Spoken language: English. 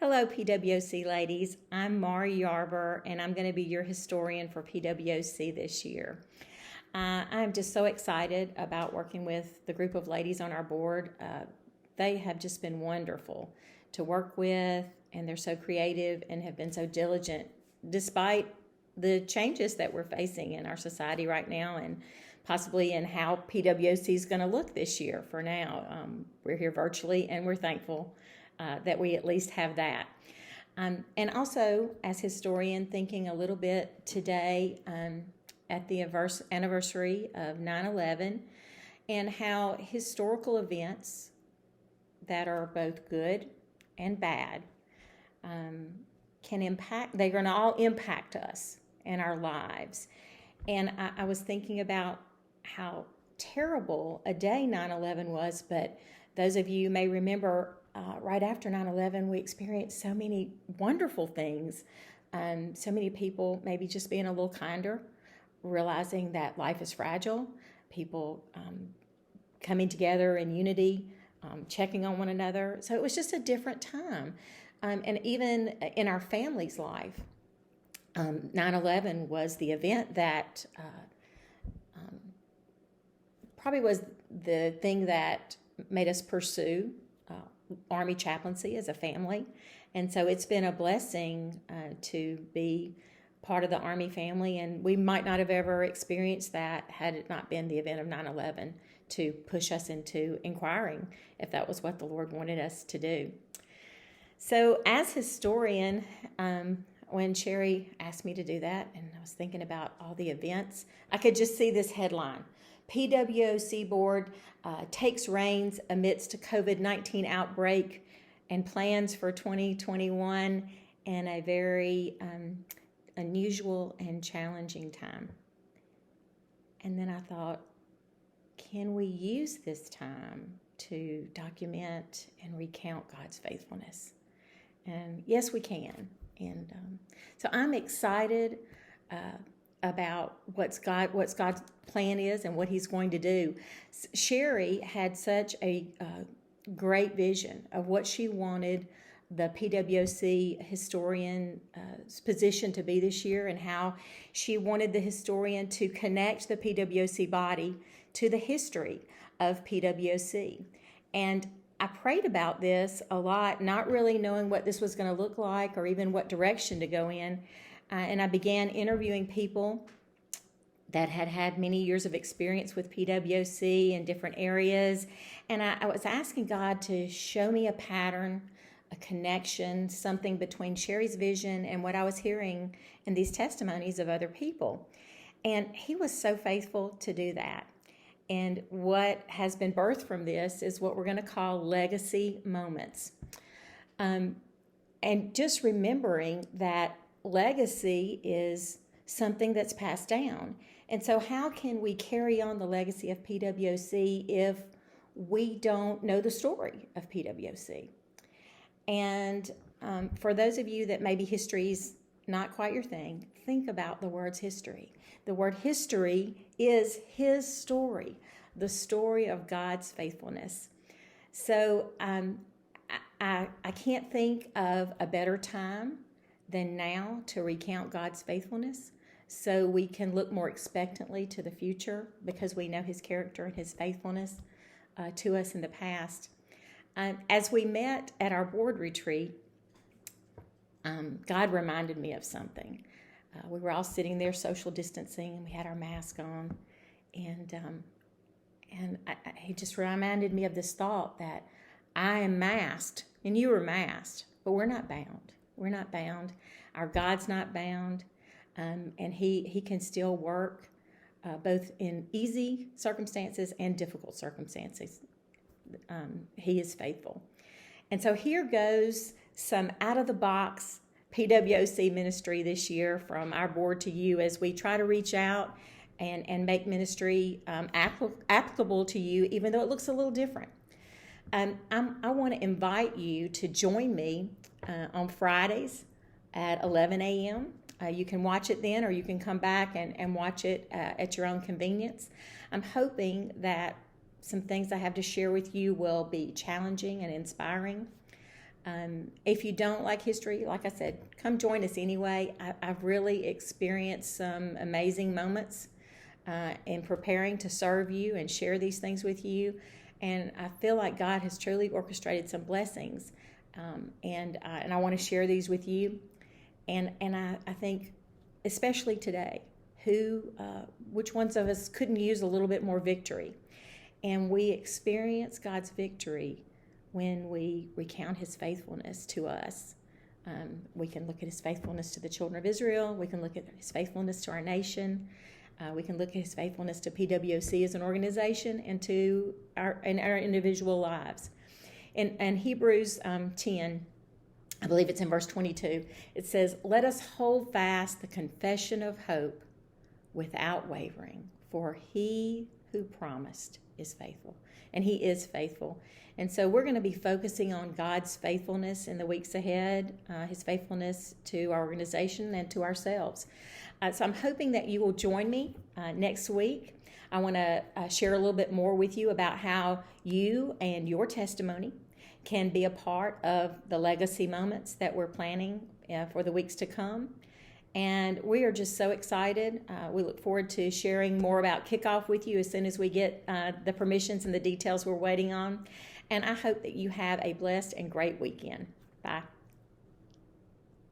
Hello, PWOC ladies. I'm Mauri Yarber, and I'm going to be your historian for PWOC this year. I'm just so excited about working with the group of ladies on our board. They have just been wonderful to work with, and they're so creative and have been so diligent despite the changes that we're facing in our society right now and possibly in how PWOC is going to look this year. For now, we're here virtually, and we're thankful that we at least have that. And also, as historian, thinking a little bit today at the anniversary of 9/11 and how historical events that are both good and bad can impact, they're going to all impact us and our lives. And I was thinking about how terrible a day 9/11 was, but those of you may remember right after 9/11, we experienced so many wonderful things. So many people maybe just being a little kinder, realizing that life is fragile, people coming together in unity, checking on one another. So it was just a different time. And even in our family's life, 9/11 was the event that probably was the thing that made us pursue Army chaplaincy as a family. And so it's been a blessing to be part of the Army family, and we might not have ever experienced that had it not been the event of 9/11 to push us into inquiring if that was what the Lord wanted us to do. So as historian, when Sherry asked me to do that, and I was thinking about all the events, I could just see this headline: PWOC Board takes reins amidst a COVID-19 outbreak and plans for 2021 in a very unusual and challenging time. And then I thought, can we use this time to document and recount God's faithfulness? And yes, we can. And so I'm excited about what God's plan is and what He's going to do. Sherry had such a great vision of what she wanted the PWOC historian position to be this year, and how she wanted the historian to connect the PWOC body to the history of PWOC. And I prayed about this a lot, not really knowing what this was going to look like or even what direction to go in. And I began interviewing people that had had many years of experience with PWOC in different areas. And I was asking God to show me a pattern, a connection, something between Sherry's vision and what I was hearing in these testimonies of other people. And He was so faithful to do that. And what has been birthed from this is what we're going to call legacy moments. And just remembering that legacy is something that's passed down. And so how can we carry on the legacy of PWOC if we don't know the story of PWOC? And for those of you that maybe history's not quite your thing, think about the words history. The word history is His story, the story of God's faithfulness. So I can't think of a better time than now to recount God's faithfulness, so we can look more expectantly to the future because we know His character and His faithfulness to us in the past. As we met at our board retreat, God reminded me of something. We were all sitting there social distancing, and we had our mask on, and He just reminded me of this thought that I am masked and you are masked, but we're not bound. We're not bound. Our God's not bound, and He can still work both in easy circumstances and difficult circumstances. He is faithful. And so here goes some out-of-the-box PWOC ministry this year from our board to you as we try to reach out and make ministry applicable to you, even though it looks a little different. I want to invite you to join me on Fridays at 11 a.m. You can watch it then, or you can come back and watch it at your own convenience. I'm hoping that some things I have to share with you will be challenging and inspiring. If you don't like history, like I said, come join us anyway. I've really experienced some amazing moments in preparing to serve you and share these things with you. And I feel like God has truly orchestrated some blessings. And I want to share these with you. And I think, especially today, which ones of us couldn't use a little bit more victory? And we experience God's victory when we recount His faithfulness to us. We can look at His faithfulness to the children of Israel. We can look at His faithfulness to our nation. We can look at His faithfulness to PWOC as an organization and to our individual lives. In Hebrews 10, I believe it's in verse 22, it says, "Let us hold fast the confession of hope without wavering, for He who promised is faithful." And He is faithful. And so we're going to be focusing on God's faithfulness in the weeks ahead, His faithfulness to our organization and to ourselves. So I'm hoping that you will join me next week. I want to share a little bit more with you about how you and your testimony can be a part of the legacy moments that we're planning for the weeks to come. And we are just so excited. We look forward to sharing more about kickoff with you as soon as we get the permissions and the details we're waiting on. And I hope that you have a blessed and great weekend. Bye.